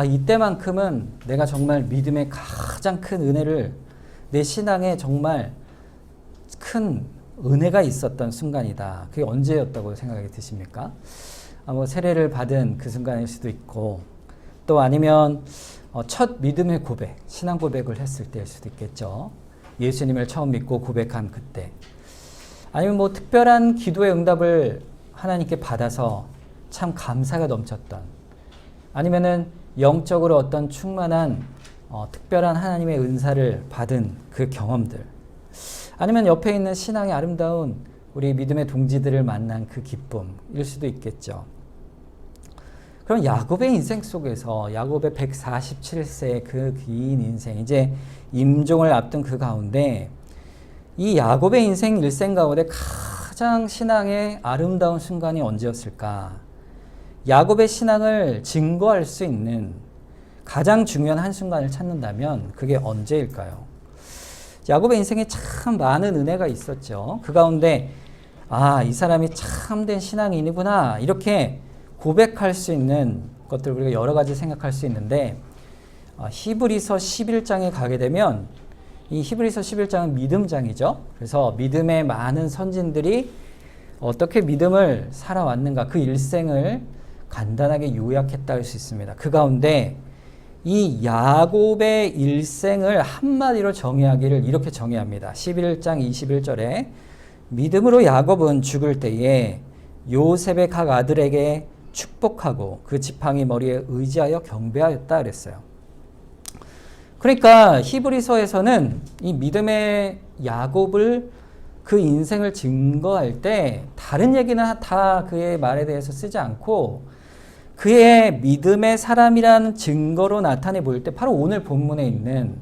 이때만큼은 내가 정말 믿음의 가장 큰 은혜를, 내 신앙에 정말 큰 은혜가 있었던 순간이다. 그게 언제였다고 생각이 드십니까? 세례를 받은 그 순간일 수도 있고, 또 아니면 첫 믿음의 고백, 신앙 고백을 했을 때일 수도 있겠죠. 예수님을 처음 믿고 고백한 그때. 아니면 특별한 기도의 응답을 하나님께 받아서 참 감사가 넘쳤던, 아니면은 영적으로 어떤 충만한 특별한 하나님의 은사를 받은 그 경험들, 아니면 옆에 있는 신앙의 아름다운 우리 믿음의 동지들을 만난 그 기쁨일 수도 있겠죠. 그럼 야곱의 인생 속에서, 야곱의 147세의 그 긴 인생, 이제 임종을 앞둔 그 가운데, 이 야곱의 인생 일생 가운데 가장 신앙의 아름다운 순간이 언제였을까? 야곱의 신앙을 증거할 수 있는 가장 중요한 한순간을 찾는다면 그게 언제일까요? 야곱의 인생에 참 많은 은혜가 있었죠. 그 가운데 이 사람이 참된 신앙인이구나, 이렇게 고백할 수 있는 것들 우리가 여러 가지 생각할 수 있는데, 히브리서 11장에 가게 되면, 이 히브리서 11장은 믿음장이죠. 그래서 믿음의 많은 선진들이 어떻게 믿음을 살아왔는가, 그 일생을 간단하게 요약했다 할 수 있습니다. 그 가운데 이 야곱의 일생을 한마디로 정의하기를 이렇게 정의합니다. 11장 21절에 믿음으로 야곱은 죽을 때에 요셉의 각 아들에게 축복하고 그 지팡이 머리에 의지하여 경배하였다 그랬어요. 그러니까 히브리서에서는 이 믿음의 야곱을, 그 인생을 증거할 때 다른 얘기는 다 그의 말에 대해서 쓰지 않고 그의 믿음의 사람이라는 증거로 나타내 보일 때 바로 오늘 본문에 있는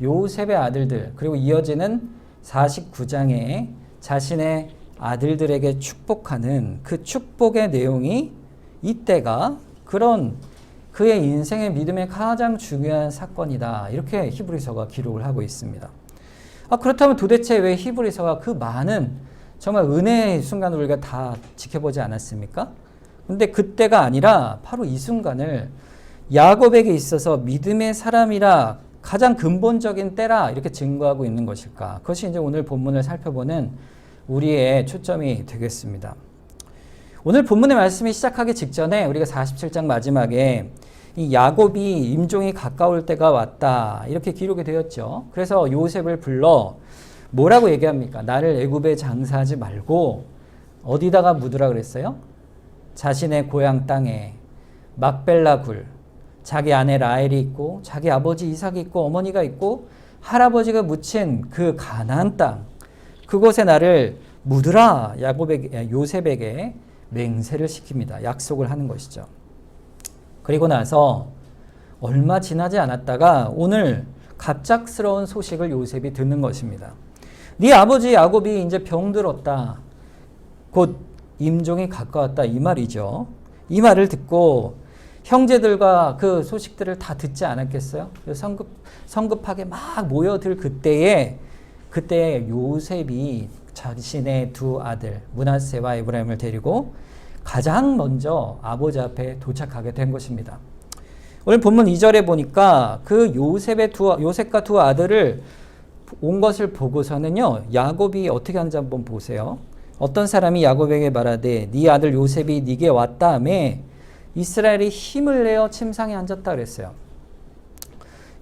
요셉의 아들들, 그리고 이어지는 49장에 자신의 아들들에게 축복하는 그 축복의 내용이, 이때가 그런 그의 인생의 믿음의 가장 중요한 사건이다, 이렇게 히브리서가 기록을 하고 있습니다. 그렇다면 도대체 왜 히브리서가 그 많은 정말 은혜의 순간을 우리가 다 지켜보지 않았습니까? 근데 그때가 아니라 바로 이 순간을 야곱에게 있어서 믿음의 사람이라 가장 근본적인 때라 이렇게 증거하고 있는 것일까? 그것이 이제 오늘 본문을 살펴보는 우리의 초점이 되겠습니다. 오늘 본문의 말씀이 시작하기 직전에 우리가 47장 마지막에 이 야곱이 임종이 가까울 때가 왔다, 이렇게 기록이 되었죠. 그래서 요셉을 불러 뭐라고 얘기합니까? 나를 애굽에 장사하지 말고 어디다가 묻으라 그랬어요? 자신의 고향 땅에 막벨라 굴, 자기 아내 라헬이 있고 자기 아버지 이삭이 있고 어머니가 있고 할아버지가 묻힌 그 가나안 땅, 그곳에 나를 묻으라, 요셉에게 맹세를 시킵니다. 약속을 하는 것이죠. 그리고 나서 얼마 지나지 않았다가 오늘 갑작스러운 소식을 요셉이 듣는 것입니다. 네 아버지 야곱이 이제 병들었다, 곧 임종이 가까웠다, 이 말이죠. 이 말을 듣고 형제들과 그 소식들을 다 듣지 않았겠어요? 성급하게 막 모여들 그때에 요셉이 자신의 두 아들 므낫세와 에브라임을 데리고 가장 먼저 아버지 앞에 도착하게 된 것입니다. 오늘 본문 2절에 보니까 그 요셉과 두 아들을 온 것을 보고서는요, 야곱이 어떻게 하는지 한번 보세요. 어떤 사람이 야곱에게 말하되 네 아들 요셉이 네게 왔다매 이스라엘이 힘을 내어 침상에 앉았다 그랬어요.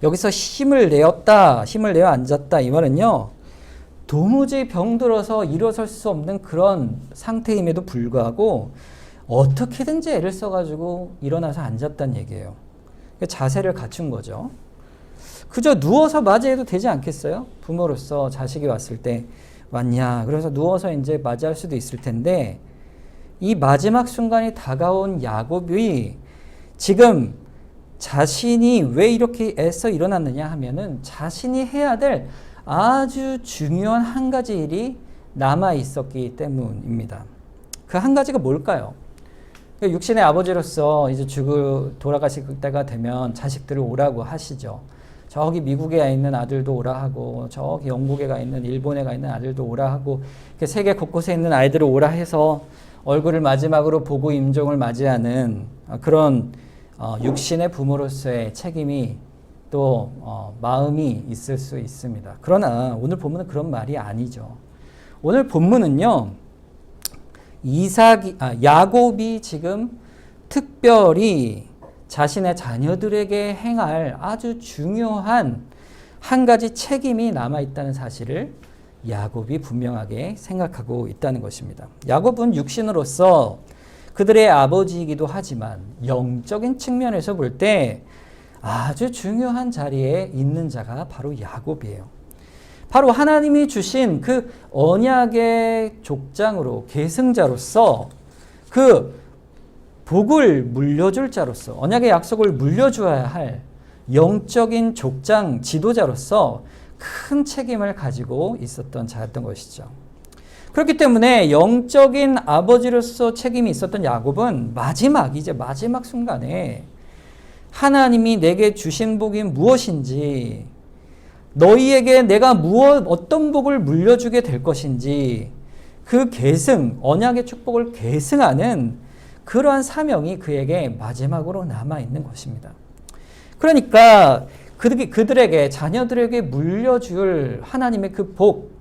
여기서 힘을 내어 앉았다, 이 말은요, 도무지 병들어서 일어설 수 없는 그런 상태임에도 불구하고 어떻게든지 애를 써가지고 일어나서 앉았다는 얘기예요. 자세를 갖춘 거죠. 그저 누워서 맞이해도 되지 않겠어요? 부모로서 자식이 왔을 때 왔냐, 그래서 누워서 이제 맞이할 수도 있을 텐데, 이 마지막 순간이 다가온 야곱이 지금 자신이 왜 이렇게 애써 일어났느냐 하면은 자신이 해야 될 아주 중요한 한 가지 일이 남아 있었기 때문입니다. 그 한 가지가 뭘까요? 육신의 아버지로서 이제 돌아가실 때가 되면 자식들을 오라고 하시죠. 저기 미국에 있는 아들도 오라 하고, 저기 영국에 가 있는, 일본에 가 있는 아들도 오라 하고, 세계 곳곳에 있는 아이들을 오라 해서 얼굴을 마지막으로 보고 임종을 맞이하는 그런 육신의 부모로서의 책임이 또 마음이 있을 수 있습니다. 그러나 오늘 본문은 그런 말이 아니죠. 오늘 본문은요, 야곱이 지금 특별히 자신의 자녀들에게 행할 아주 중요한 한 가지 책임이 남아있다는 사실을 야곱이 분명하게 생각하고 있다는 것입니다. 야곱은 육신으로서 그들의 아버지이기도 하지만 영적인 측면에서 볼 때 아주 중요한 자리에 있는 자가 바로 야곱이에요. 바로 하나님이 주신 그 언약의 족장으로 계승자로서 그 복을 물려줄 자로서 언약의 약속을 물려줘야 할 영적인 족장 지도자로서 큰 책임을 가지고 있었던 자였던 것이죠. 그렇기 때문에 영적인 아버지로서 책임이 있었던 야곱은 이제 마지막 순간에 하나님이 내게 주신 복이 무엇인지, 너희에게 내가 어떤 복을 물려주게 될 것인지, 그 계승, 언약의 축복을 계승하는 그러한 사명이 그에게 마지막으로 남아있는 것입니다. 그러니까 그들에게, 자녀들에게 물려줄 하나님의 그 복,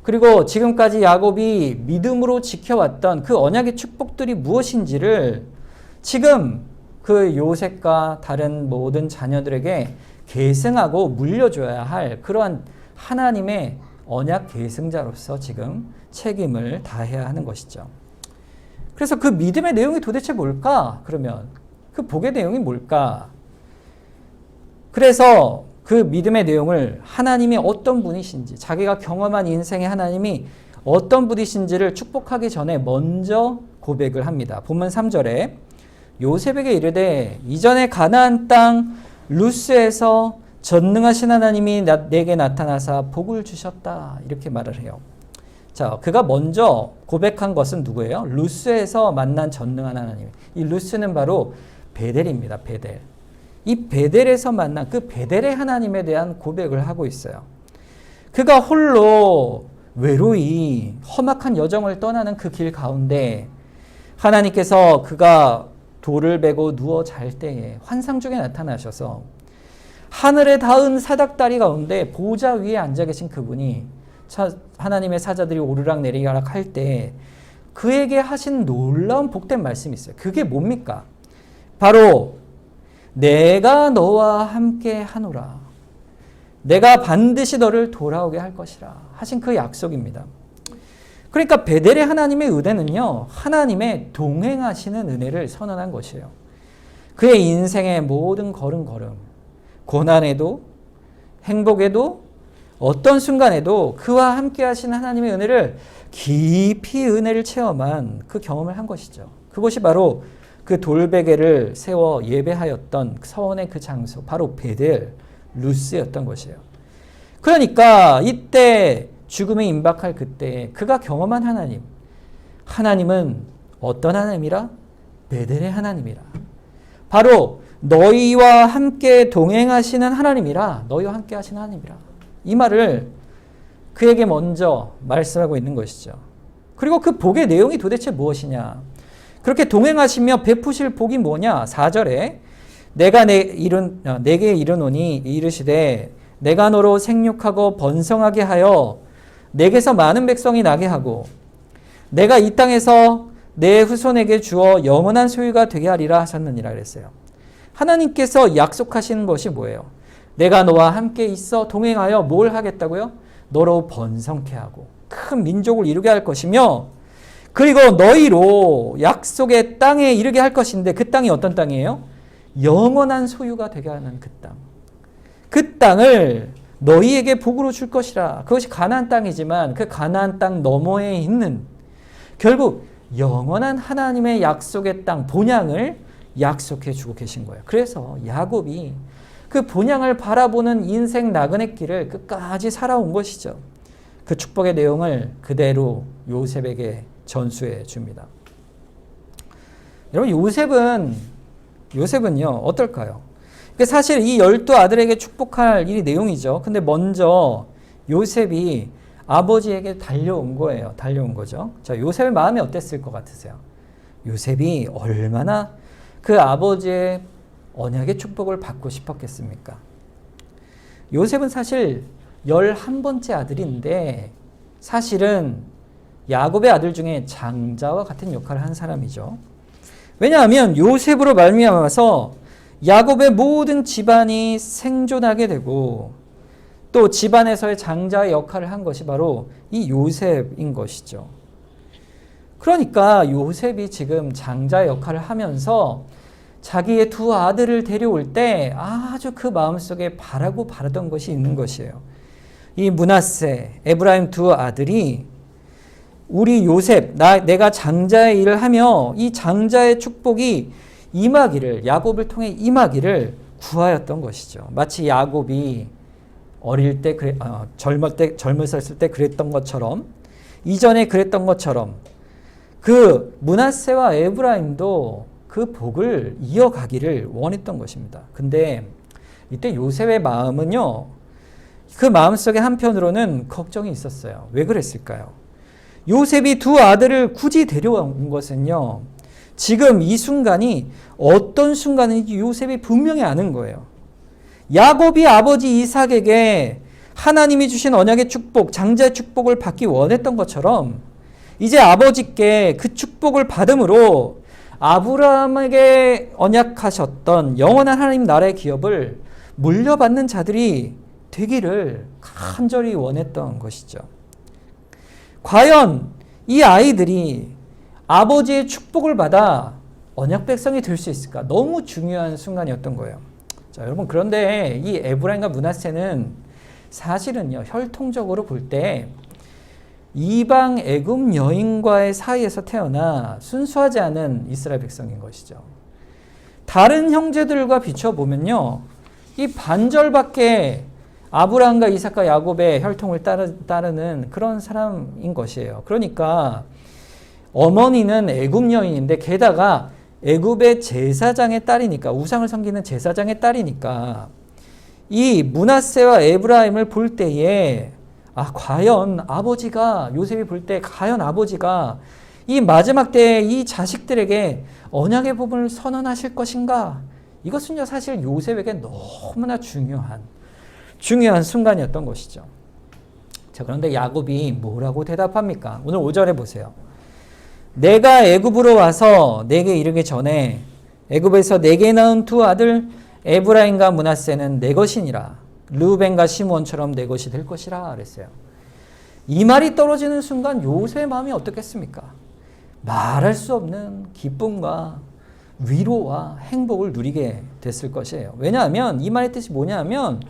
그리고 지금까지 야곱이 믿음으로 지켜왔던 그 언약의 축복들이 무엇인지를 지금 그 요셉과 다른 모든 자녀들에게 계승하고 물려줘야 할 그러한 하나님의 언약 계승자로서 지금 책임을 다해야 하는 것이죠. 그래서 그 믿음의 내용이 도대체 뭘까? 그러면 그 복의 내용이 뭘까? 그래서 그 믿음의 내용을 하나님이 어떤 분이신지, 자기가 경험한 인생의 하나님이 어떤 분이신지를 축복하기 전에 먼저 고백을 합니다. 본문 3절에 요셉에게 이르되 이전에 가나안 땅 루스에서 전능하신 하나님이 내게 나타나사 복을 주셨다, 이렇게 말을 해요. 자, 그가 먼저 고백한 것은 누구예요? 루스에서 만난 전능한 하나님. 이 루스는 바로 베델입니다. 베델. 이 베델에서 만난 그 베델의 하나님에 대한 고백을 하고 있어요. 그가 홀로 외로이 험악한 여정을 떠나는 그 길 가운데 하나님께서 그가 돌을 베고 누워 잘 때에 환상 중에 나타나셔서 하늘에 닿은 사닥다리 가운데 보좌 위에 앉아 계신 그분이 하나님의 사자들이 오르락 내리락 할 때 그에게 하신 놀라운 복된 말씀이 있어요. 그게 뭡니까? 바로 내가 너와 함께 하노라. 내가 반드시 너를 돌아오게 할 것이라 하신 그 약속입니다. 그러니까 베델의 하나님의 은혜는요, 하나님의 동행하시는 은혜를 선언한 것이에요. 그의 인생의 모든 걸음걸음, 고난에도 행복에도 어떤 순간에도 그와 함께 하신 하나님의 은혜를 깊이 은혜를 체험한 그 경험을 한 것이죠. 그것이 바로 그 돌베개를 세워 예배하였던 서원의 그 장소, 바로 베델 루스였던 것이에요. 그러니까 이때 죽음에 임박할 그때 그가 경험한 하나님은 어떤 하나님이라? 베델의 하나님이라. 바로 너희와 함께 동행하시는 하나님이라. 너희와 함께 하시는 하나님이라. 이 말을 그에게 먼저 말씀하고 있는 것이죠. 그리고 그 복의 내용이 도대체 무엇이냐? 그렇게 동행하시며 베푸실 복이 뭐냐? 4절에 내가 내게 이르노니 이르시되 내가 너로 생육하고 번성하게 하여 내게서 많은 백성이 나게 하고 내가 이 땅에서 내 후손에게 주어 영원한 소유가 되게 하리라 하셨느니라 그랬어요. 하나님께서 약속하시는 것이 뭐예요? 내가 너와 함께 있어 동행하여 뭘 하겠다고요? 너로 번성케 하고 큰 민족을 이루게 할 것이며, 그리고 너희로 약속의 땅에 이르게 할 것인데, 그 땅이 어떤 땅이에요? 영원한 소유가 되게 하는 그 땅. 그 땅을 너희에게 복으로 줄 것이라. 그것이 가나안 땅이지만 그 가나안 땅 너머에 있는 결국 영원한 하나님의 약속의 땅, 본향을 약속해 주고 계신 거예요. 그래서 야곱이 그 본향을 바라보는 인생 나그네 길을 끝까지 살아온 것이죠. 그 축복의 내용을 그대로 요셉에게 전수해 줍니다. 여러분, 요셉은요 어떨까요? 사실 이 12아들에게 축복할 일이 내용이죠. 근데 먼저 요셉이 아버지에게 달려온 거예요. 달려온 거죠. 자, 요셉의 마음이 어땠을 것 같으세요? 요셉이 얼마나 그 아버지의 언약의 축복을 받고 싶었겠습니까? 요셉은 사실 11번째 아들인데 사실은 야곱의 아들 중에 장자와 같은 역할을 한 사람이죠. 왜냐하면 요셉으로 말미암아서 야곱의 모든 집안이 생존하게 되고 또 집안에서의 장자의 역할을 한 것이 바로 이 요셉인 것이죠. 그러니까 요셉이 지금 장자의 역할을 하면서 자기의 두 아들을 데려올 때 아주 그 마음속에 바라던 것이 있는 것이에요. 이 므낫세, 에브라임 두 아들이 우리 요셉, 내가 장자의 일을 하며 이 장자의 축복이 임하기를, 야곱을 통해 임하기를 구하였던 것이죠. 마치 야곱이 어릴 때, 젊었을 때 그랬던 것처럼, 이전에 그랬던 것처럼, 그 므낫세와 에브라임도 그 복을 이어가기를 원했던 것입니다. 근데 이때 요셉의 마음은요, 그 마음속에 한편으로는 걱정이 있었어요. 왜 그랬을까요? 요셉이 두 아들을 굳이 데려온 것은요, 지금 이 순간이 어떤 순간인지 요셉이 분명히 아는 거예요. 야곱이 아버지 이삭에게 하나님이 주신 언약의 축복, 장자의 축복을 받기 원했던 것처럼 이제 아버지께 그 축복을 받음으로 아브라함에게 언약하셨던 영원한 하나님 나라의 기업을 물려받는 자들이 되기를 간절히 원했던 것이죠. 과연 이 아이들이 아버지의 축복을 받아 언약 백성이 될 수 있을까? 너무 중요한 순간이었던 거예요. 자, 여러분, 그런데 이 에브라임과 므낫세는 사실은요, 혈통적으로 볼 때 이방 애굽 여인과의 사이에서 태어나 순수하지 않은 이스라엘 백성인 것이죠. 다른 형제들과 비춰보면요, 이 반절밖에 아브라함과 이삭과 야곱의 혈통을 따르는 그런 사람인 것이에요. 그러니까 어머니는 애굽 여인인데 게다가 애굽의 제사장의 딸이니까, 우상을 섬기는 제사장의 딸이니까 이 므낫세와 에브라임을 볼 때에 과연 아버지가, 요셉이 볼 때 과연 아버지가 이 마지막 때에 이 자식들에게 언약의 복을 선언하실 것인가? 이것은요, 사실 요셉에게 너무나 중요한 순간이었던 것이죠. 자, 그런데 야곱이 뭐라고 대답합니까? 오늘 5절에 보세요. 내가 애굽으로 와서 내게 이르기 전에 애굽에서 내게 낳은 두 아들 에브라임과 므낫세는 내 것이니라. 르우벤과 시므온처럼 내 것이 될 것이라 그랬어요. 이 말이 떨어지는 순간 요셉의 마음이 어떻겠습니까? 말할 수 없는 기쁨과 위로와 행복을 누리게 됐을 것이에요. 왜냐하면 이 말의 뜻이 뭐냐면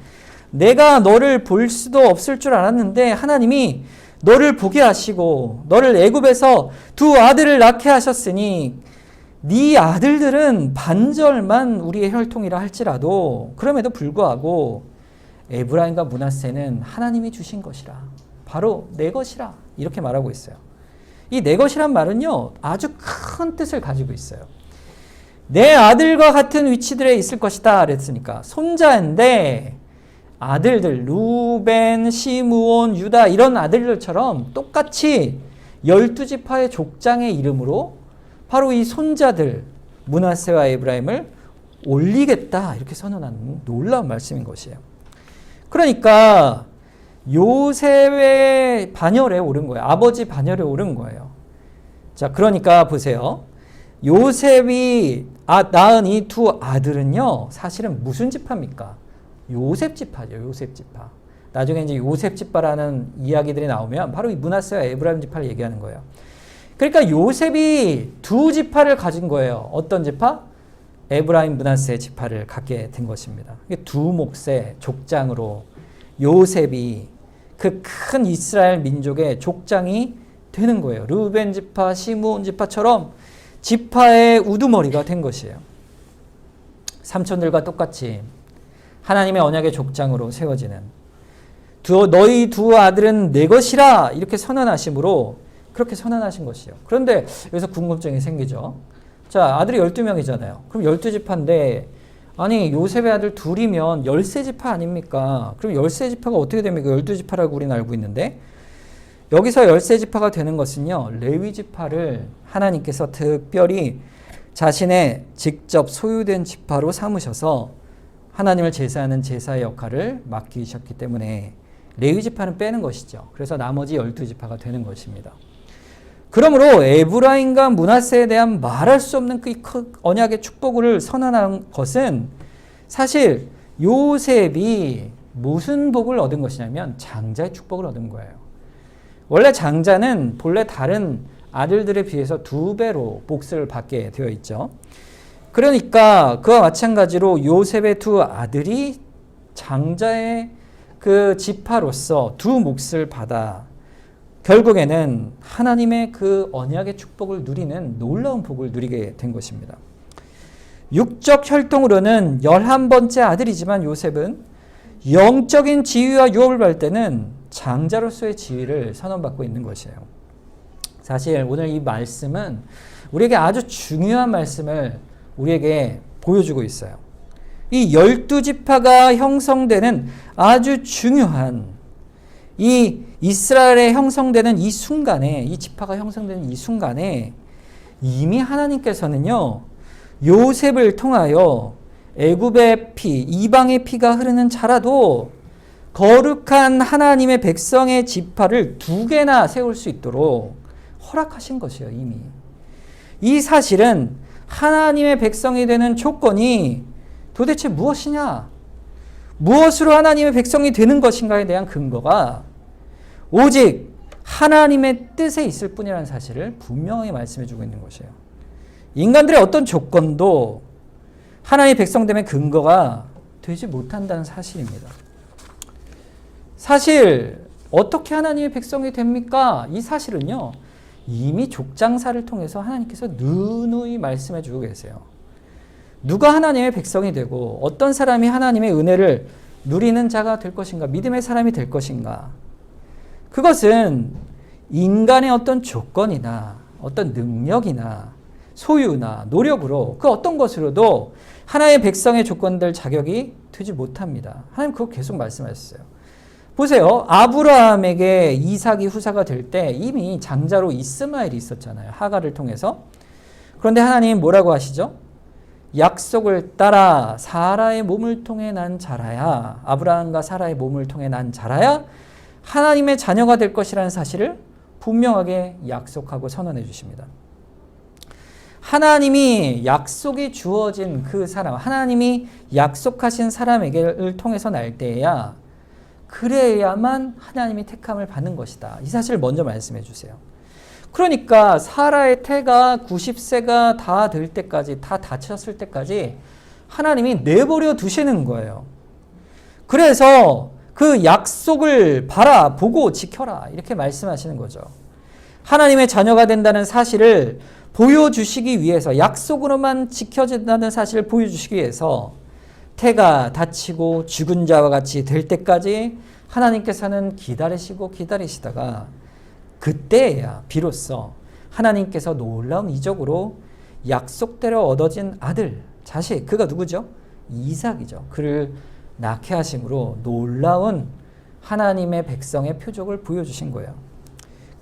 내가 너를 볼 수도 없을 줄 알았는데 하나님이 너를 보게 하시고 너를 애굽에서 두 아들을 낳게 하셨으니 네 아들들은 반절만 우리의 혈통이라 할지라도 그럼에도 불구하고 에브라임과 므낫세는 하나님이 주신 것이라, 바로 내 것이라, 이렇게 말하고 있어요. 이 내 것이란 말은요, 아주 큰 뜻을 가지고 있어요. 내 아들과 같은 위치들에 있을 것이다 그랬으니까 손자인데 아들들 루벤, 시므온, 유다 이런 아들들처럼 똑같이 12지파의 족장의 이름으로 바로 이 손자들 므낫세와 에브라임을 올리겠다, 이렇게 선언하는 놀라운 말씀인 것이에요. 그러니까 요셉의 반열에 오른 거예요. 아버지 반열에 오른 거예요. 자, 그러니까 보세요. 요셉이 낳은 이 두 아들은요, 사실은 무슨 지파입니까? 요셉 지파죠. 요셉 지파. 나중에 이제 요셉 지파라는 이야기들이 나오면 바로 이 므낫세와 에브라임 지파를 얘기하는 거예요. 그러니까 요셉이 두 지파를 가진 거예요. 어떤 지파? 에브라임, 므낫세 지파를 갖게 된 것입니다. 두 몫의 족장으로 요셉이 그 큰 이스라엘 민족의 족장이 되는 거예요. 르우벤 지파, 시므온 지파처럼 지파의 우두머리가 된 것이에요. 삼촌들과 똑같이 하나님의 언약의 족장으로 세워지는 너희 두 아들은 내 것이라 이렇게 선언하심으로 그렇게 선언하신 것이에요. 그런데 여기서 궁금증이 생기죠. 자, 아들이 12명이잖아요. 그럼 12지파인데 아니 요셉의 아들 둘이면 13지파 아닙니까? 그럼 13지파가 어떻게 됩니까? 12지파라고 우리는 알고 있는데 여기서 13지파가 되는 것은요, 레위지파를 하나님께서 특별히 자신의 직접 소유된 지파로 삼으셔서 하나님을 제사하는 제사의 역할을 맡기셨기 때문에 레위 지파는 빼는 것이죠. 그래서 나머지 12지파가 되는 것입니다. 그러므로 에브라임과 므낫세에 대한 말할 수 없는 그 언약의 축복을 선언한 것은 사실 요셉이 무슨 복을 얻은 것이냐면 장자의 축복을 얻은 거예요. 원래 장자는 본래 다른 아들들에 비해서 2배로 복수를 받게 되어 있죠. 그러니까 그와 마찬가지로 요셉의 2 아들이 장자의 그 지파로서 2 몫을 받아 결국에는 하나님의 그 언약의 축복을 누리는 놀라운 복을 누리게 된 것입니다. 육적 혈통으로는 11번째 아들이지만 요셉은 영적인 지위와 유업을 받을 때는 장자로서의 지위를 선언받고 있는 것이에요. 사실 오늘 이 말씀은 우리에게 아주 중요한 말씀을 우리에게 보여주고 있어요. 이 12지파가 형성되는 아주 중요한 이 이스라엘에 형성되는 이 순간에, 이 지파가 형성되는 이 순간에 이미 하나님께서는요, 요셉을 통하여 애굽의 피, 이방의 피가 흐르는 자라도 거룩한 하나님의 백성의 지파를 2개나 세울 수 있도록 허락하신 것이에요, 이미. 이 사실은 하나님의 백성이 되는 조건이 도대체 무엇이냐? 무엇으로 하나님의 백성이 되는 것인가에 대한 근거가 오직 하나님의 뜻에 있을 뿐이라는 사실을 분명히 말씀해 주고 있는 것이에요. 인간들의 어떤 조건도 하나님의 백성됨의 근거가 되지 못한다는 사실입니다. 사실 어떻게 하나님의 백성이 됩니까? 이 사실은요, 이미 족장사를 통해서 하나님께서 누누이 말씀해 주고 계세요. 누가 하나님의 백성이 되고 어떤 사람이 하나님의 은혜를 누리는 자가 될 것인가, 믿음의 사람이 될 것인가, 그것은 인간의 어떤 조건이나 어떤 능력이나 소유나 노력으로 그 어떤 것으로도 하나님의 백성의 조건들 자격이 되지 못합니다. 하나님 그거 계속 말씀하셨어요. 보세요. 아브라함에게 이삭이 후사가 될 때 이미 장자로 이스마엘이 있었잖아요. 하갈을 통해서. 그런데 하나님 뭐라고 하시죠? 약속을 따라 사라의 몸을 통해 난 자라야, 아브라함과 사라의 몸을 통해 난 자라야 하나님의 자녀가 될 것이라는 사실을 분명하게 약속하고 선언해 주십니다. 하나님이 약속이 주어진 그 사람, 하나님이 약속하신 사람에게를 통해서 날 때에야 그래야만 하나님이 택함을 받는 것이다. 이 사실을 먼저 말씀해 주세요. 그러니까 사라의 태가 90세가 다 될 때까지, 다 다쳤을 때까지 하나님이 내버려 두시는 거예요. 그래서 그 약속을 바라보고 지켜라, 이렇게 말씀하시는 거죠. 하나님의 자녀가 된다는 사실을 보여주시기 위해서, 약속으로만 지켜진다는 사실을 보여주시기 위해서 태가 다치고 죽은 자와 같이 될 때까지 하나님께서는 기다리시다가 그때야 비로소 하나님께서 놀라운 이적으로 약속대로 얻어진 아들, 자식, 그가 누구죠? 이삭이죠. 그를 낳게 하심으로 놀라운 하나님의 백성의 표적을 보여주신 거예요.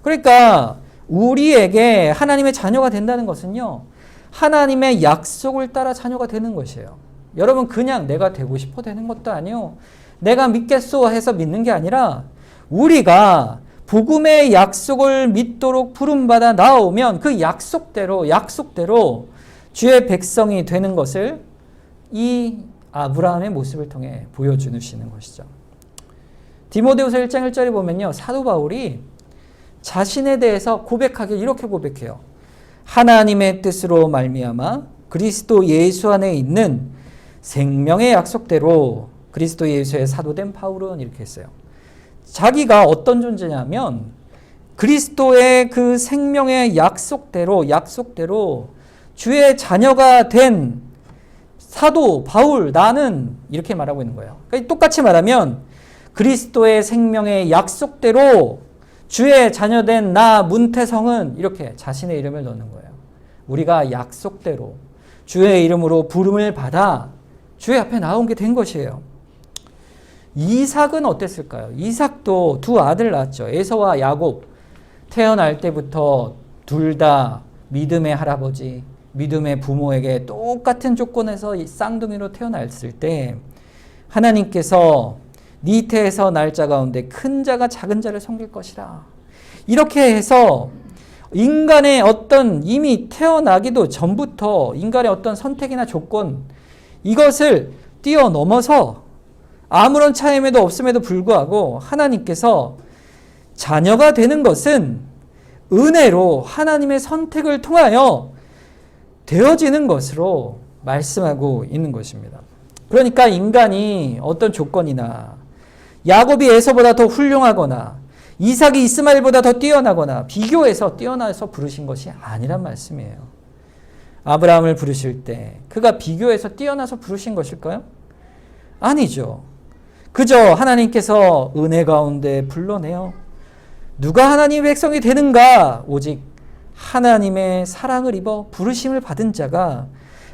그러니까 우리에게 하나님의 자녀가 된다는 것은요, 하나님의 약속을 따라 자녀가 되는 것이에요. 여러분, 그냥 내가 되고 싶어 되는 것도 아니요, 내가 믿겠소 해서 믿는 게 아니라 우리가 복음의 약속을 믿도록 부름받아 나오면 그 약속대로 주의 백성이 되는 것을 이 아브라함의 모습을 통해 보여주시는 것이죠. 디모데후서 1장 1절에 보면요, 사도 바울이 자신에 대해서 고백하길 이렇게 고백해요. 하나님의 뜻으로 말미암아 그리스도 예수 안에 있는 생명의 약속대로 그리스도 예수의 사도된 바울은 이렇게 했어요. 자기가 어떤 존재냐면 그리스도의 그 생명의 약속대로 주의 자녀가 된 사도 바울, 나는 이렇게 말하고 있는 거예요. 그러니까 똑같이 말하면 그리스도의 생명의 약속대로 주의 자녀된 나 문태성은 이렇게 자신의 이름을 넣는 거예요. 우리가 약속대로 주의 이름으로 부름을 받아 주의 앞에 나온 게 된 것이에요. 이삭은 어땠을까요? 이삭도 2 아들 낳았죠. 에서와 야곱. 태어날 때부터 둘 다 믿음의 할아버지, 믿음의 부모에게 똑같은 조건에서 이 쌍둥이로 태어났을 때 하나님께서 네 태에서 날자 가운데 큰 자가 작은 자를 섬길 것이라. 이렇게 해서 인간의 어떤 이미 태어나기도 전부터 인간의 어떤 선택이나 조건 이것을 뛰어넘어서 아무런 차이도 없음에도 불구하고 하나님께서 자녀가 되는 것은 은혜로 하나님의 선택을 통하여 되어지는 것으로 말씀하고 있는 것입니다. 그러니까 인간이 어떤 조건이나 야곱이 에서보다 더 훌륭하거나 이삭이 이스마엘보다 더 뛰어나거나 비교해서 뛰어나서 부르신 것이 아니란 말씀이에요. 아브라함을 부르실 때 그가 비교해서 뛰어나서 부르신 것일까요? 아니죠. 그저 하나님께서 은혜 가운데 불러내어 누가 하나님의 백성이 되는가? 오직 하나님의 사랑을 입어 부르심을 받은 자가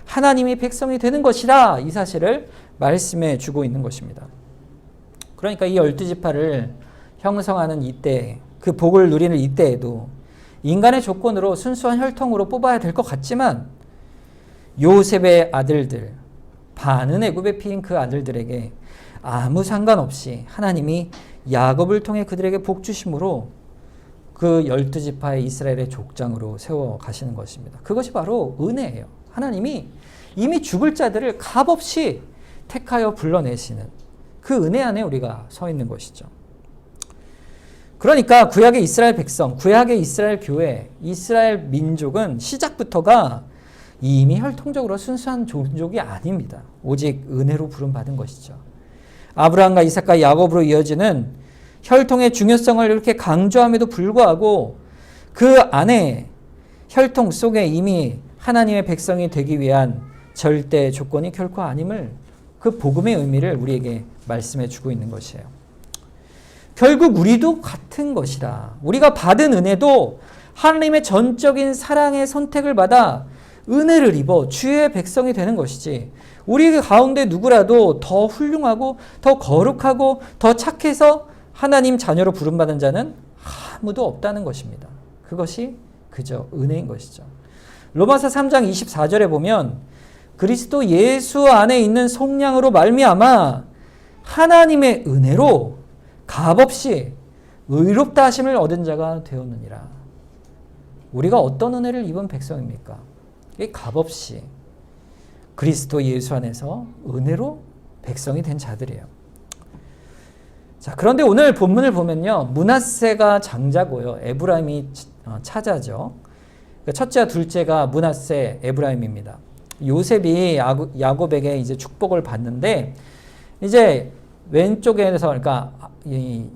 하나님의 백성이 되는 것이라 이 사실을 말씀해 주고 있는 것입니다. 그러니까 이 12지파를 형성하는 이때, 그 복을 누리는 이때에도 인간의 조건으로 순수한 혈통으로 뽑아야 될 것 같지만 요셉의 아들들, 반은 애굽의 피인 그 아들들에게 아무 상관없이 하나님이 야곱을 통해 그들에게 복 주심으로 그 12지파의 이스라엘의 족장으로 세워 가시는 것입니다. 그것이 바로 은혜예요. 하나님이 이미 죽을 자들을 값없이 택하여 불러내시는 그 은혜 안에 우리가 서 있는 것이죠. 그러니까 구약의 이스라엘 백성, 구약의 이스라엘 교회, 이스라엘 민족은 시작부터가 이미 혈통적으로 순수한 종족이 아닙니다. 오직 은혜로 부름받은 것이죠. 아브라함과 이삭과 야곱으로 이어지는 혈통의 중요성을 이렇게 강조함에도 불구하고 그 안에 혈통 속에 이미 하나님의 백성이 되기 위한 절대 조건이 결코 아님을 그 복음의 의미를 우리에게 말씀해 주고 있는 것이에요. 결국 우리도 같은 것이라. 우리가 받은 은혜도 하나님의 전적인 사랑의 선택을 받아 은혜를 입어 주의 백성이 되는 것이지 우리 가운데 누구라도 더 훌륭하고 더 거룩하고 더 착해서 하나님 자녀로 부름받은 자는 아무도 없다는 것입니다. 그것이 그저 은혜인 것이죠. 로마서 3장 24절에 보면 그리스도 예수 안에 있는 속량으로 말미암아 하나님의 은혜로 값없이 의롭다 하심을 얻은 자가 되었느니라. 우리가 어떤 은혜를 입은 백성입니까? 이게 값없이 그리스도 예수 안에서 은혜로 백성이 된 자들이에요. 자, 그런데 오늘 본문을 보면요, 므낫세가 장자고요, 에브라임이 차자죠. 첫째와 둘째가 므낫세, 에브라임입니다. 요셉이 야곱에게 이제 축복을 받는데 이제 왼쪽에서 그러니까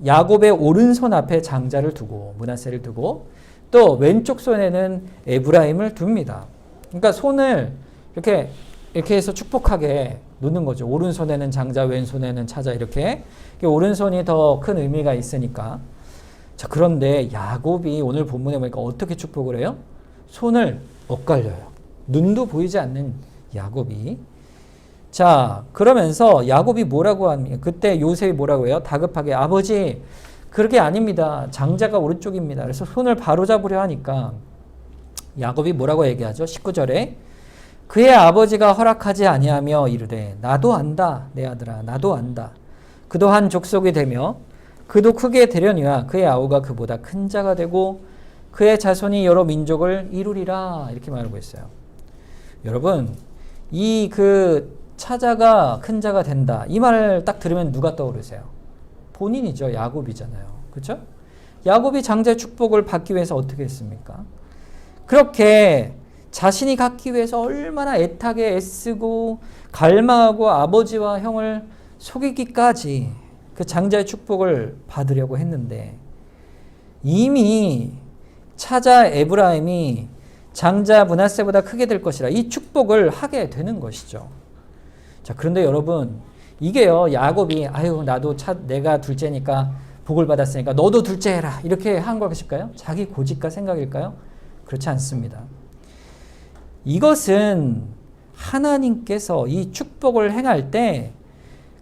야곱의 오른손 앞에 장자를 두고 므낫세를 두고 또 왼쪽 손에는 에브라임을 둡니다. 그러니까 손을 이렇게 해서 축복하게 놓는 거죠. 오른손에는 장자, 왼손에는 차자 이렇게. 오른손이 더 큰 의미가 있으니까. 자, 그런데 야곱이 오늘 본문에 보니까 어떻게 축복을 해요? 손을 엇갈려요. 눈도 보이지 않는 야곱이. 자, 그러면서 야곱이 뭐라고 합니까? 그때 요셉이 뭐라고 해요? 다급하게 아버지 그렇게 아닙니다. 장자가 오른쪽입니다. 그래서 손을 바로잡으려 하니까 야곱이 뭐라고 얘기하죠? 19절에 그의 아버지가 허락하지 아니하며 이르되 나도 안다 내 아들아 나도 안다. 그도 한 족속이 되며 그도 크게 되려니와 그의 아우가 그보다 큰 자가 되고 그의 자손이 여러 민족을 이루리라 이렇게 말하고 있어요. 여러분 이 그 차자가 큰 자가 된다 이 말을 딱 들으면 누가 떠오르세요? 본인이죠. 야곱이잖아요. 그렇죠? 야곱이 장자의 축복을 받기 위해서 어떻게 했습니까? 그렇게 자신이 갖기 위해서 얼마나 애타게 애쓰고 갈망하고 아버지와 형을 속이기까지 그 장자의 축복을 받으려고 했는데 이미 차자 에브라임이 장자 므낫세보다 크게 될 것이라 이 축복을 하게 되는 것이죠. 자, 그런데 여러분 이게요 야곱이 아유 나도 내가 둘째니까 복을 받았으니까 너도 둘째 해라 이렇게 한 것일까요? 자기 고집과 생각일까요? 그렇지 않습니다. 이것은 하나님께서 이 축복을 행할 때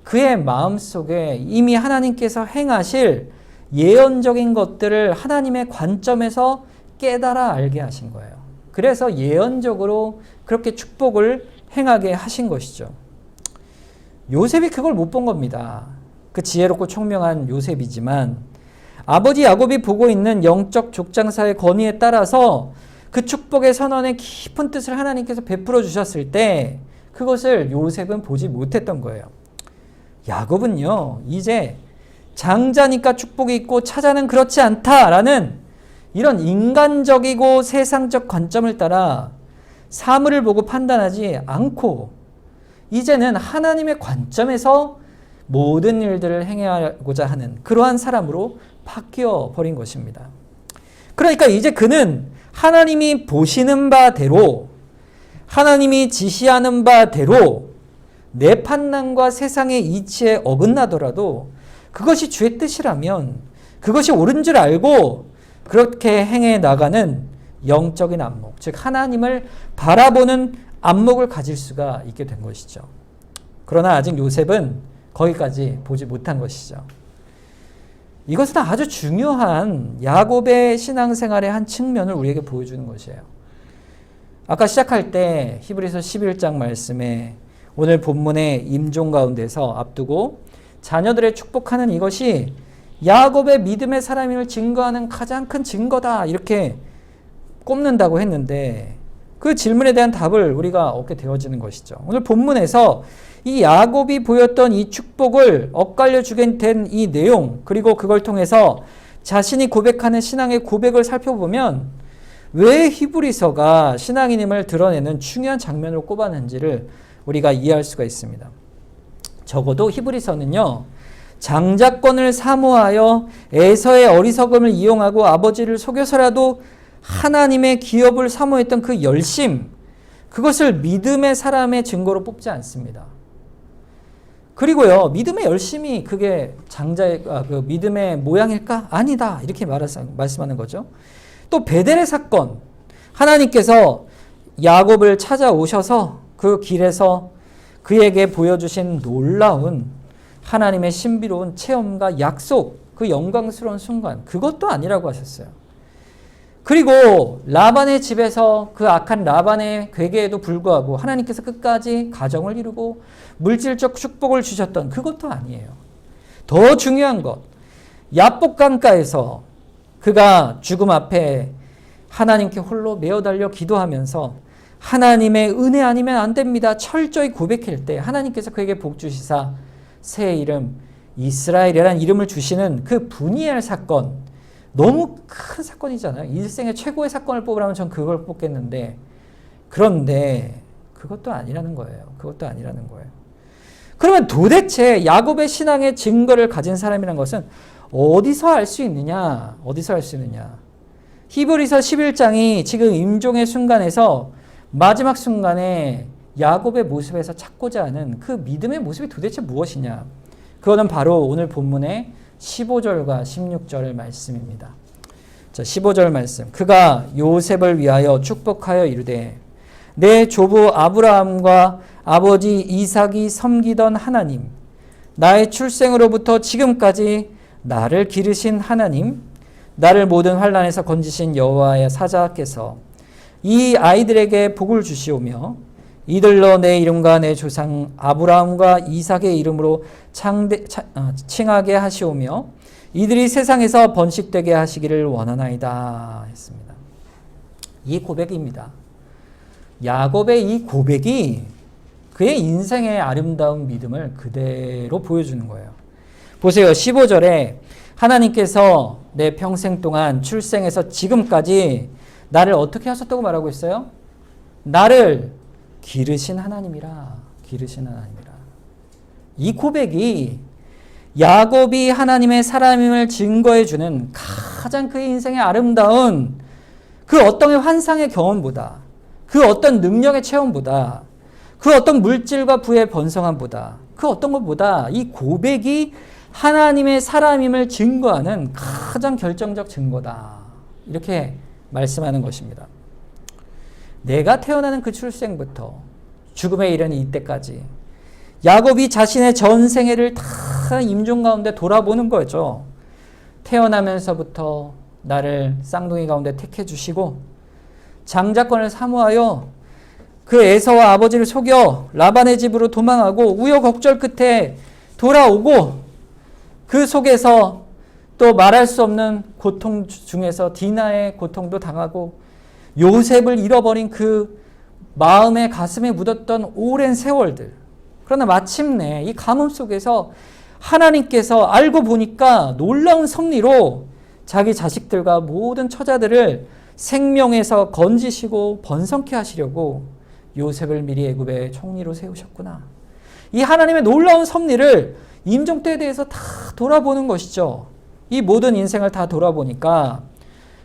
그의 마음속에 이미 하나님께서 행하실 예언적인 것들을 하나님의 관점에서 깨달아 알게 하신 거예요. 그래서 예언적으로 그렇게 축복을 행하게 하신 것이죠. 요셉이 그걸 못 본 겁니다. 그 지혜롭고 총명한 요셉이지만 아버지 야곱이 보고 있는 영적 족장사의 권위에 따라서 그 축복의 선언의 깊은 뜻을 하나님께서 베풀어 주셨을 때 그것을 요셉은 보지 못했던 거예요. 야곱은요, 이제 장자니까 축복이 있고 차자는 그렇지 않다라는 이런 인간적이고 세상적 관점을 따라 사물을 보고 판단하지 않고 이제는 하나님의 관점에서 모든 일들을 행하고자 하는 그러한 사람으로 바뀌어 버린 것입니다. 그러니까 이제 그는 하나님이 보시는 바대로, 하나님이 지시하는 바대로 내 판단과 세상의 이치에 어긋나더라도 그것이 주의 뜻이라면 그것이 옳은 줄 알고 그렇게 행해 나가는 영적인 안목, 즉 하나님을 바라보는 안목을 가질 수가 있게 된 것이죠. 그러나 아직 요셉은 거기까지 보지 못한 것이죠. 이것은 아주 중요한 야곱의 신앙생활의 한 측면을 우리에게 보여주는 것이에요. 아까 시작할 때 히브리서 11장 말씀에 오늘 본문의 임종 가운데서 앞두고 자녀들의 축복하는 이것이 야곱의 믿음의 사람임을 증거하는 가장 큰 증거다 이렇게 꼽는다고 했는데 그 질문에 대한 답을 우리가 얻게 되어지는 것이죠. 오늘 본문에서 이 야곱이 보였던 이 축복을 엇갈려 주게 된 이 내용, 그리고 그걸 통해서 자신이 고백하는 신앙의 고백을 살펴보면 왜 히브리서가 신앙인임을 드러내는 중요한 장면으로 꼽았는지를 우리가 이해할 수가 있습니다. 적어도 히브리서는요, 장자권을 사모하여 에서의 어리석음을 이용하고 아버지를 속여서라도 하나님의 기업을 사모했던 그 열심, 그것을 믿음의 사람의 증거로 뽑지 않습니다. 그리고요, 믿음의 열심이 그게 장자의 그 믿음의 모양일까? 아니다. 이렇게 말씀하는 거죠. 또 베델의 사건, 하나님께서 야곱을 찾아오셔서 그 길에서 그에게 보여주신 놀라운 하나님의 신비로운 체험과 약속, 그 영광스러운 순간, 그것도 아니라고 하셨어요. 그리고 라반의 집에서 그 악한 라반의 괴계에도 불구하고 하나님께서 끝까지 가정을 이루고 물질적 축복을 주셨던 그것도 아니에요. 더 중요한 것, 야복 강가에서 그가 죽음 앞에 하나님께 홀로 메어 달려 기도하면서 하나님의 은혜 아니면 안 됩니다. 철저히 고백할 때 하나님께서 그에게 복 주시사 새 이름 이스라엘이라는 이름을 주시는 그 분이엘 사건, 너무 큰 사건이잖아요. 일생의 최고의 사건을 뽑으라면 전 그걸 뽑겠는데, 그런데 그것도 아니라는 거예요. 그것도 아니라는 거예요. 그러면 도대체 야곱의 신앙의 증거를 가진 사람이라는 것은 어디서 알 수 있느냐? 어디서 알 수 있느냐? 히브리서 11장이 지금 임종의 순간에서 마지막 순간에 야곱의 모습에서 찾고자 하는 그 믿음의 모습이 도대체 무엇이냐? 그거는 바로 오늘 본문의 15절과 16절의 말씀입니다. 자, 15절 말씀. 그가 요셉을 위하여 축복하여 이르되 내 조부 아브라함과 아버지 이삭이 섬기던 하나님, 나의 출생으로부터 지금까지 나를 기르신 하나님, 나를 모든 환난에서 건지신 여호와의 사자께서 이 아이들에게 복을 주시오며 이들로 내 이름과 내 조상 아브라함과 이삭의 이름으로 칭하게 하시오며 이들이 세상에서 번식되게 하시기를 원하나이다 했습니다. 이 고백입니다. 야곱의 이 고백이 그의 인생의 아름다운 믿음을 그대로 보여주는 거예요. 보세요. 15절에 하나님께서 내 평생 동안 출생에서 지금까지 나를 어떻게 하셨다고 말하고 있어요? 나를 기르신 하나님이라. 기르신 하나님이라. 이 고백이 야곱이 하나님의 사람임을 증거해 주는 가장 그의 인생의 아름다운 그 어떤 환상의 경험보다, 그 어떤 능력의 체험보다, 그 어떤 물질과 부의 번성함보다, 그 어떤 것보다 이 고백이 하나님의 사람임을 증거하는 가장 결정적 증거다. 이렇게 말씀하는 것입니다. 내가 태어나는 그 출생부터 죽음에 이르는 이때까지 야곱이 자신의 전생애를 다 임종 가운데 돌아보는 거죠. 태어나면서부터 나를 쌍둥이 가운데 택해 주시고 장자권을 사모하여 그 에서와 아버지를 속여 라반의 집으로 도망하고 우여곡절 끝에 돌아오고 그 속에서 또 말할 수 없는 고통 중에서 디나의 고통도 당하고 요셉을 잃어버린 그 마음의 가슴에 묻었던 오랜 세월들. 그러나 마침내 이 가뭄 속에서 하나님께서 알고 보니까 놀라운 섭리로 자기 자식들과 모든 처자들을 생명에서 건지시고 번성케 하시려고 요셉을 미리 애굽의 총리로 세우셨구나. 이 하나님의 놀라운 섭리를 임종 때에 대해서 다 돌아보는 것이죠. 이 모든 인생을 다 돌아보니까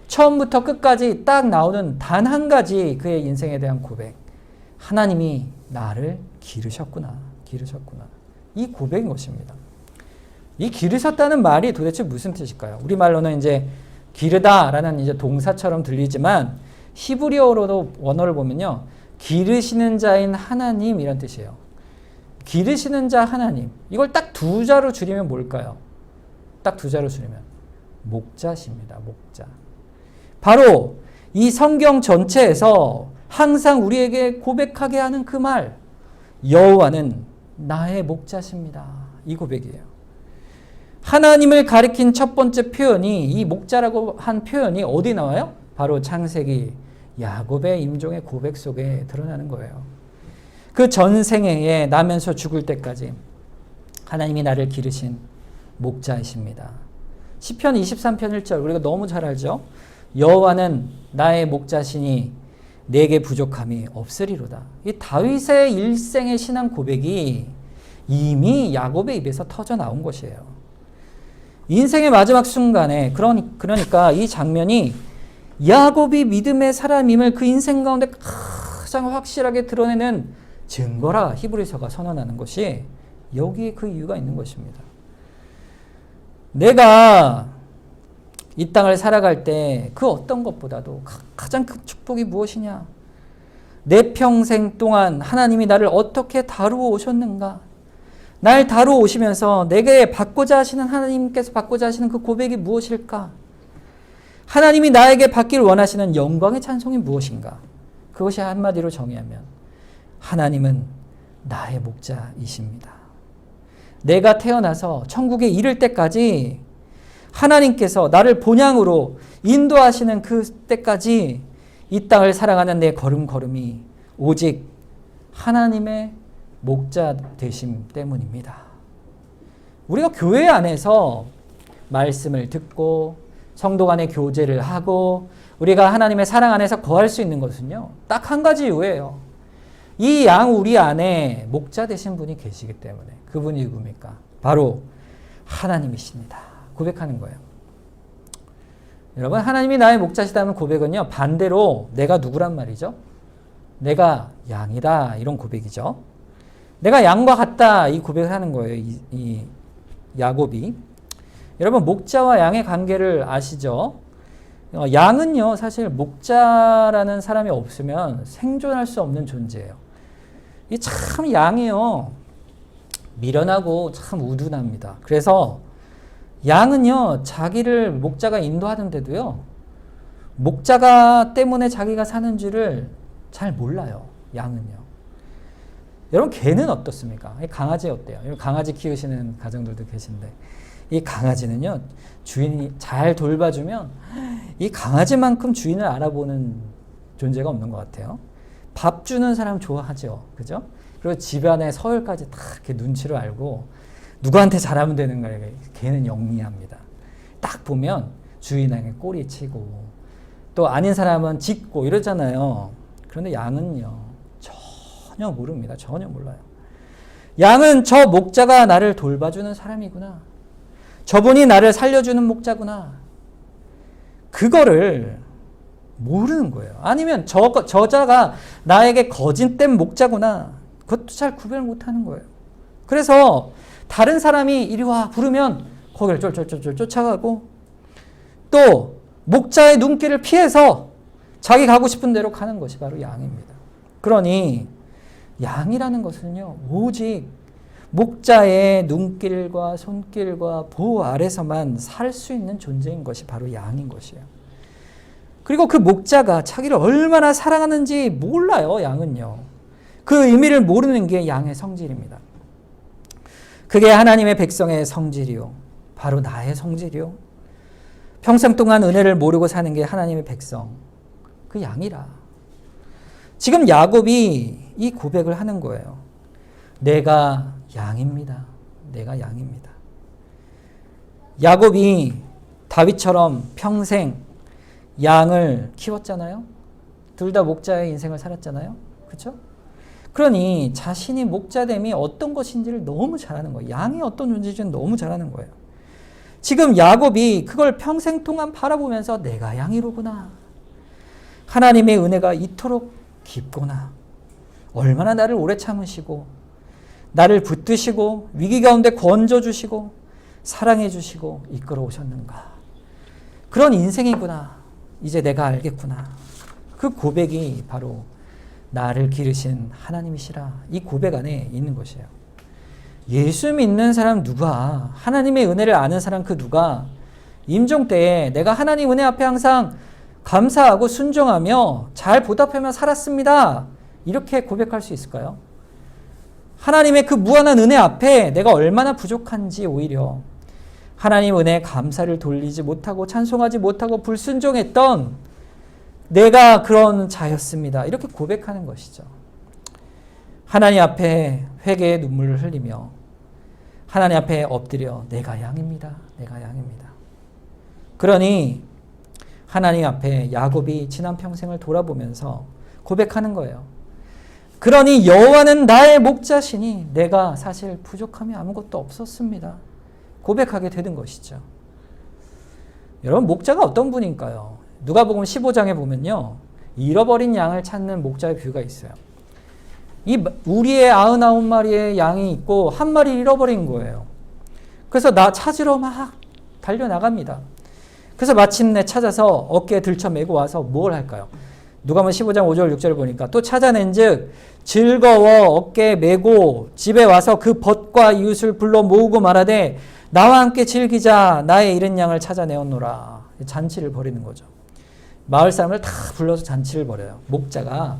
처음부터 끝까지 딱 나오는 단 한 가지 그의 인생에 대한 고백. 하나님이 나를 기르셨구나. 기르셨구나. 이 고백인 것입니다. 이 기르셨다는 말이 도대체 무슨 뜻일까요? 우리말로는 이제 기르다라는 이제 동사처럼 들리지만 히브리어로도 원어를 보면요. 기르시는 자인 하나님 이런 뜻이에요. 기르시는 자 하나님. 이걸 딱 두 자로 줄이면 뭘까요? 딱 두 자로 줄이면 목자십니다. 목자. 바로 이 성경 전체에서 항상 우리에게 고백하게 하는 그 말. 여호와는 나의 목자십니다. 이 고백이에요. 하나님을 가리킨 첫 번째 표현이 이 목자라고 한 표현이 어디 나와요? 바로 창세기 야곱의 임종의 고백 속에 드러나는 거예요. 그 전생애에 나면서 죽을 때까지 하나님이 나를 기르신 목자이십니다. 시편 23편 1절 우리가 너무 잘 알죠? 여호와는 나의 목자시니 내게 부족함이 없으리로다. 이 다윗의 일생의 신앙 고백이 이미 야곱의 입에서 터져 나온 것이에요. 인생의 마지막 순간에 그러니까 이 장면이 야곱이 믿음의 사람임을 그 인생 가운데 가장 확실하게 드러내는 증거라 히브리서가 선언하는 것이 여기에 그 이유가 있는 것입니다. 내가 이 땅을 살아갈 때 그 어떤 것보다도 가장 큰 축복이 무엇이냐? 내 평생 동안 하나님이 나를 어떻게 다루어 오셨는가? 날 다루어 오시면서 내게 받고자 하시는 하나님께서 받고자 하시는 그 고백이 무엇일까? 하나님이 나에게 받길 원하시는 영광의 찬송이 무엇인가? 그것이 한마디로 정의하면 하나님은 나의 목자이십니다. 내가 태어나서 천국에 이를 때까지 하나님께서 나를 본향으로 인도하시는 그 때까지 이 땅을 살아가는 내 걸음걸음이 오직 하나님의 목자 되심 때문입니다. 우리가 교회 안에서 말씀을 듣고 성도 간의 교제를 하고 우리가 하나님의 사랑 안에서 거할 수 있는 것은요. 딱 한 가지 이유예요. 이 양 우리 안에 목자 되신 분이 계시기 때문에. 그분이 누굽니까? 바로 하나님이십니다. 고백하는 거예요. 여러분 하나님이 나의 목자시다는 고백은요. 반대로 내가 누구란 말이죠? 내가 양이다 이런 고백이죠. 내가 양과 같다 이 고백을 하는 거예요. 이 야곱이. 여러분 목자와 양의 관계를 아시죠? 양은요 사실 목자라는 사람이 없으면 생존할 수 없는 존재예요. 이 참 양이요 미련하고 참 우둔합니다. 그래서 양은요 자기를 목자가 인도하는데도요 목자가 때문에 자기가 사는 줄을 잘 몰라요. 양은요. 여러분 개는 어떻습니까? 강아지 어때요? 강아지 키우시는 가정들도 계신데 이 강아지는요 주인이 잘 돌봐주면 이 강아지만큼 주인을 알아보는 존재가 없는 것 같아요. 밥 주는 사람 좋아하죠. 그죠? 그리고 집안의 서열까지 다 이렇게 눈치를 알고 누구한테 잘하면 되는 거예요. 걔는 영리합니다. 딱 보면 주인에게 꼬리 치고 또 아닌 사람은 짖고 이러잖아요. 그런데 양은요 전혀 모릅니다. 전혀 몰라요. 양은 저 목자가 나를 돌봐주는 사람이구나. 저분이 나를 살려주는 목자구나. 그거를 모르는 거예요. 아니면 저자가 나에게 거짓된 목자구나. 그것도 잘 구별을 못하는 거예요. 그래서 다른 사람이 이리 와 부르면 거기를 쫄쫄쫄쫄 쫓아가고 또 목자의 눈길을 피해서 자기 가고 싶은 대로 가는 것이 바로 양입니다. 그러니 양이라는 것은요 오직 목자의 눈길과 손길과 보호 아래서만 살 수 있는 존재인 것이 바로 양인 것이에요. 그리고 그 목자가 자기를 얼마나 사랑하는지 몰라요, 양은요. 그 의미를 모르는 게 양의 성질입니다. 그게 하나님의 백성의 성질이요. 바로 나의 성질이요. 평생 동안 은혜를 모르고 사는 게 하나님의 백성, 그 양이라. 지금 야곱이 이 고백을 하는 거예요. 내가 양입니다. 내가 양입니다. 야곱이 다윗처럼 평생 양을 키웠잖아요. 둘 다 목자의 인생을 살았잖아요. 그렇죠? 그러니 자신이 목자됨이 어떤 것인지를 너무 잘 아는 거예요. 양이 어떤 존재인지는 너무 잘 아는 거예요. 지금 야곱이 그걸 평생 동안 바라보면서 내가 양이로구나. 하나님의 은혜가 이토록 깊구나. 얼마나 나를 오래 참으시고 나를 붙드시고 위기 가운데 건져주시고 사랑해주시고 이끌어 오셨는가. 그런 인생이구나. 이제 내가 알겠구나. 그 고백이 바로 나를 기르신 하나님이시라. 이 고백 안에 있는 것이에요. 예수 믿는 사람 누가, 하나님의 은혜를 아는 사람 그 누가 임종 때에 내가 하나님 은혜 앞에 항상 감사하고 순종하며 잘 보답하며 살았습니다. 이렇게 고백할 수 있을까요? 하나님의 그 무한한 은혜 앞에 내가 얼마나 부족한지 오히려 하나님 은혜에 감사를 돌리지 못하고 찬송하지 못하고 불순종했던 내가 그런 자였습니다. 이렇게 고백하는 것이죠. 하나님 앞에 회개의 눈물을 흘리며 하나님 앞에 엎드려 내가 양입니다. 내가 양입니다. 그러니 하나님 앞에 야곱이 지난 평생을 돌아보면서 고백하는 거예요. 그러니 여호와는 나의 목자시니 내가 사실 부족함이 아무것도 없었습니다. 고백하게 되는 것이죠. 여러분 목자가 어떤 분인가요? 누가복음 15장에 보면요. 잃어버린 양을 찾는 목자의 비유가 있어요. 이 우리의 99마리의 양이 있고 한 마리 잃어버린 거예요. 그래서 나 찾으러 막 달려나갑니다. 그래서 마침내 찾아서 어깨에 들쳐매고 와서 뭘 할까요? 누가복음 15장 5절 6절을 보니까 또 찾아낸 즉 즐거워 어깨에 메고 집에 와서 그 벗과 이웃을 불러 모으고 말하되 나와 함께 즐기자 나의 잃은 양을 찾아내었노라. 잔치를 벌이는 거죠. 마을 사람을 다 불러서 잔치를 벌여요. 목자가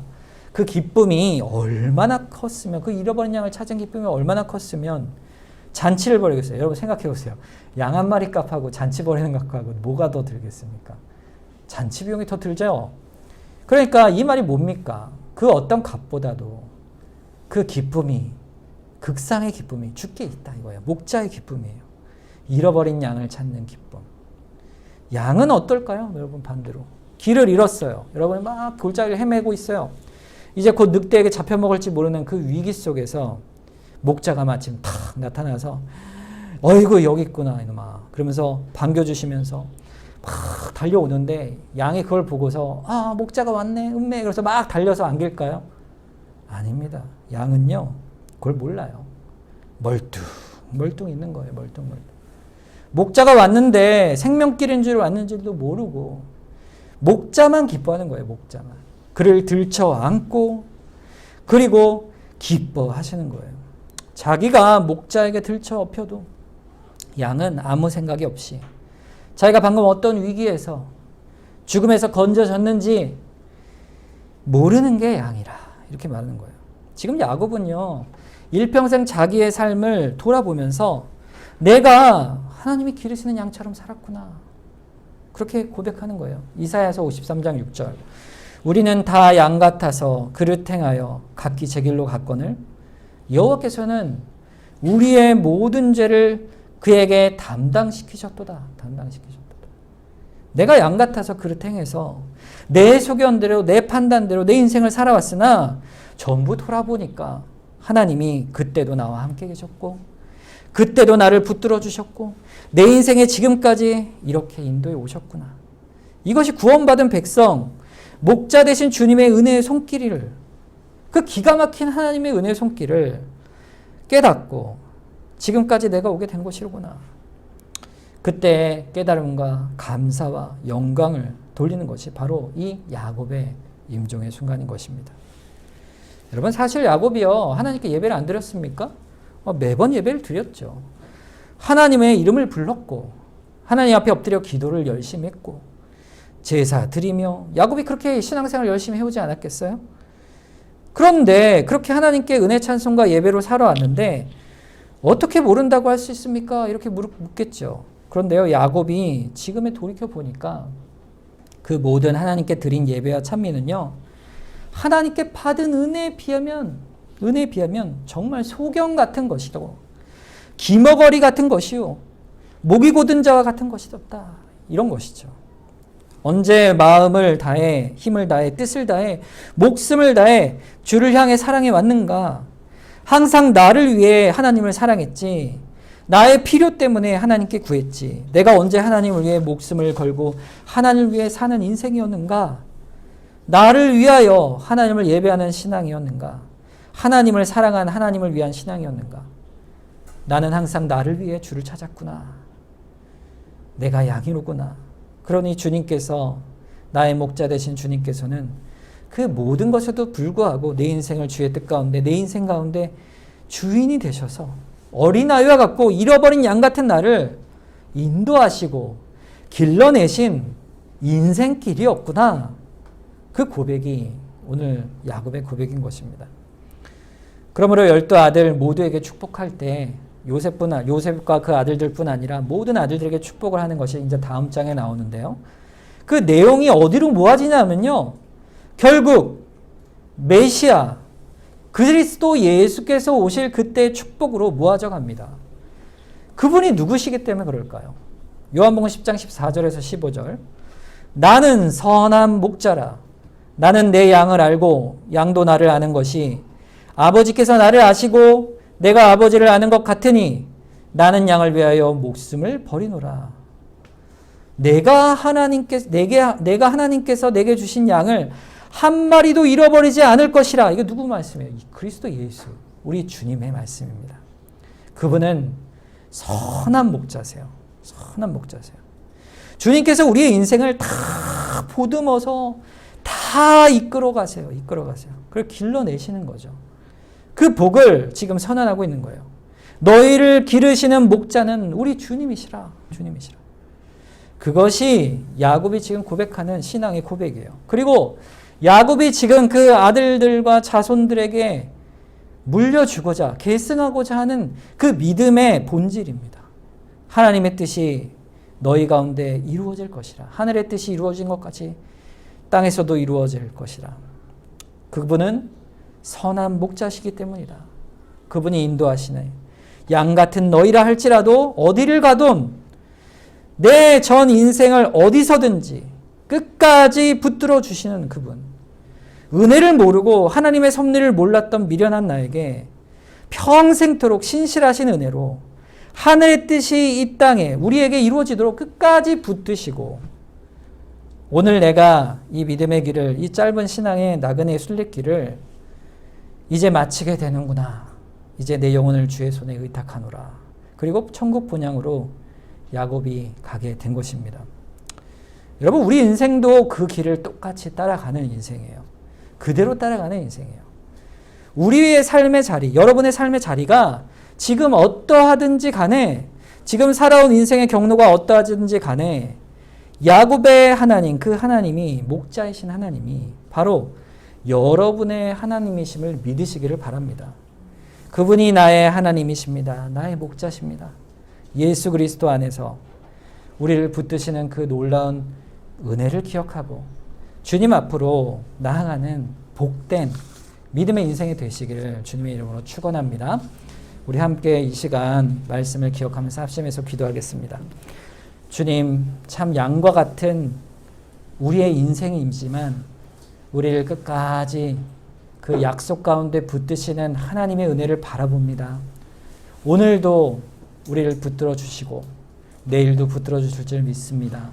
그 기쁨이 얼마나 컸으면, 그 잃어버린 양을 찾은 기쁨이 얼마나 컸으면 잔치를 벌이겠어요. 여러분 생각해 보세요. 양 한 마리 값하고 잔치 벌이는 값하고 뭐가 더 들겠습니까? 잔치 비용이 더 들죠. 그러니까 이 말이 뭡니까? 그 어떤 값보다도 그 기쁨이, 극상의 기쁨이 주께 있다 이거예요. 목자의 기쁨이에요. 잃어버린 양을 찾는 기쁨. 양은 어떨까요? 여러분 반대로. 길을 잃었어요. 여러분이 막 골짜기를 헤매고 있어요. 이제 곧 늑대에게 잡혀먹을지 모르는 그 위기 속에서 목자가 마침 탁 나타나서 어이구 여기 있구나 이놈아. 그러면서 반겨주시면서 막 달려오는데 양이 그걸 보고서 아 목자가 왔네 음메 그래서 막 달려서 안길까요? 아닙니다. 양은요 그걸 몰라요. 멀뚱 있는 거예요. 멀뚱. 목자가 왔는데 생명길인 줄 왔는지도 모르고 목자만 기뻐하는 거예요. 목자만. 그를 들쳐 안고 그리고 기뻐하시는 거예요. 자기가 목자에게 들쳐 업혀도 양은 아무 생각이 없이 자기가 방금 어떤 위기에서 죽음에서 건져졌는지 모르는 게 양이라 이렇게 말하는 거예요. 지금 야곱은요 일평생 자기의 삶을 돌아보면서 내가 하나님이 기르시는 양처럼 살았구나 그렇게 고백하는 거예요. 이사야서 53장 6절 우리는 다 양 같아서 그릇 행하여 각기 제 길로 갔거늘 여호와께서는 우리의 모든 죄를 그에게 담당시키셨도다. 내가 양 같아서 그릇 행해서 내 소견대로 내 판단대로 내 인생을 살아왔으나 전부 돌아보니까 하나님이 그때도 나와 함께 계셨고 그때도 나를 붙들어 주셨고 내 인생에 지금까지 이렇게 인도해 오셨구나. 이것이 구원받은 백성 목자 되신 주님의 은혜의 손길을 그 기가 막힌 하나님의 은혜의 손길을 깨닫고 지금까지 내가 오게 된 것이로구나. 그때 깨달음과 감사와 영광을 돌리는 것이 바로 이 야곱의 임종의 순간인 것입니다. 여러분 사실 야곱이요 하나님께 예배를 안 드렸습니까? 매번 예배를 드렸죠. 하나님의 이름을 불렀고 하나님 앞에 엎드려 기도를 열심히 했고 제사 드리며 야곱이 그렇게 신앙생활 열심히 해오지 않았겠어요? 그런데 그렇게 하나님께 은혜 찬송과 예배로 살아왔는데 어떻게 모른다고 할 수 있습니까? 이렇게 묻겠죠. 그런데요, 야곱이 지금에 돌이켜 보니까 그 모든 하나님께 드린 예배와 찬미는요, 하나님께 받은 은혜에 비하면 정말 소경 같은 것이고 기머거리 같은 것이요 목이 고든 자와 같은 것이 없다, 이런 것이죠. 언제 마음을 다해, 힘을 다해, 뜻을 다해, 목숨을 다해 주를 향해 사랑해 왔는가? 항상 나를 위해 하나님을 사랑했지, 나의 필요 때문에 하나님께 구했지, 내가 언제 하나님을 위해 목숨을 걸고 하나님을 위해 사는 인생이었는가? 나를 위하여 하나님을 예배하는 신앙이었는가? 하나님을 사랑한 하나님을 위한 신앙이었는가? 나는 항상 나를 위해 주를 찾았구나. 내가 양이로구나. 그러니 주님께서, 나의 목자 되신 주님께서는 그 모든 것에도 불구하고 내 인생을 주의 뜻 가운데, 내 인생 가운데 주인이 되셔서 어린아이와 같고 잃어버린 양 같은 나를 인도하시고 길러내신 인생길이었구나. 그 고백이 오늘 야곱의 고백인 것입니다. 그러므로 12 아들 모두에게 축복할 때 요셉과 그 아들들뿐 아니라 모든 아들들에게 축복을 하는 것이 이제 다음 장에 나오는데요. 그 내용이 어디로 모아지냐면요, 결국 메시아 그리스도 예수께서 오실 그때의 축복으로 모아져 갑니다. 그분이 누구시기 때문에 그럴까요? 요한복음 10장 14절에서 15절. 나는 선한 목자라. 나는 내 양을 알고 양도 나를 아는 것이, 아버지께서 나를 아시고 내가 아버지를 아는 것 같으니 나는 양을 위하여 목숨을 버리노라. 내가 하나님께서 내게 주신 양을 한 마리도 잃어버리지 않을 것이라. 이거 누구 말씀이에요? 그리스도 예수, 우리 주님의 말씀입니다. 그분은 선한 목자세요. 선한 목자세요. 주님께서 우리의 인생을 다 보듬어서 다 이끌어 가세요. 그걸 길러내시는 거죠. 그 복을 지금 선언하고 있는 거예요. 너희를 기르시는 목자는 우리 주님이시라. 그것이 야곱이 지금 고백하는 신앙의 고백이에요. 그리고 야곱이 지금 그 아들들과 자손들에게 물려주고자, 계승하고자 하는 그 믿음의 본질입니다. 하나님의 뜻이 너희 가운데 이루어질 것이라. 하늘의 뜻이 이루어진 것 같이 땅에서도 이루어질 것이라. 그분은 선한 목자시기 때문이다. 그분이 인도하시네. 양 같은 너희라 할지라도 어디를 가든 내 전 인생을 어디서든지 끝까지 붙들어 주시는 그분. 은혜를 모르고 하나님의 섭리를 몰랐던 미련한 나에게 평생토록 신실하신 은혜로 하늘의 뜻이 이 땅에 우리에게 이루어지도록 끝까지 붙드시고, 오늘 내가 이 믿음의 길을, 이 짧은 신앙의 나그네 순례길을 이제 마치게 되는구나. 이제 내 영혼을 주의 손에 의탁하노라. 그리고 천국 본향으로 야곱이 가게 된 것입니다. 여러분, 우리 인생도 그 길을 똑같이 따라가는 인생이에요. 그대로 따라가는 인생이에요. 우리의 삶의 자리, 여러분의 삶의 자리가 지금 어떠하든지 간에, 지금 살아온 인생의 경로가 어떠하든지 간에 야곱의 하나님, 그 하나님이, 목자이신 하나님이 바로 여러분의 하나님이심을 믿으시기를 바랍니다. 그분이 나의 하나님이십니다. 나의 목자십니다. 예수 그리스도 안에서 우리를 붙드시는 그 놀라운 은혜를 기억하고 주님 앞으로 나아가는 복된 믿음의 인생이 되시기를 주님의 이름으로 축원합니다. 우리 함께 이 시간 말씀을 기억하면서 합심해서 기도하겠습니다. 주님, 참 양과 같은 우리의 인생이지만 우리를 끝까지 그 약속 가운데 붙드시는 하나님의 은혜를 바라봅니다. 오늘도 우리를 붙들어 주시고 내일도 붙들어 주실 줄 믿습니다.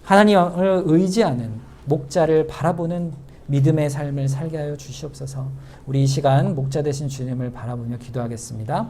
하나님을 의지하는 목자를 바라보는 믿음의 삶을 살게 하여 주시옵소서. 우리 이 시간 목자 되신 주님을 바라보며 기도하겠습니다.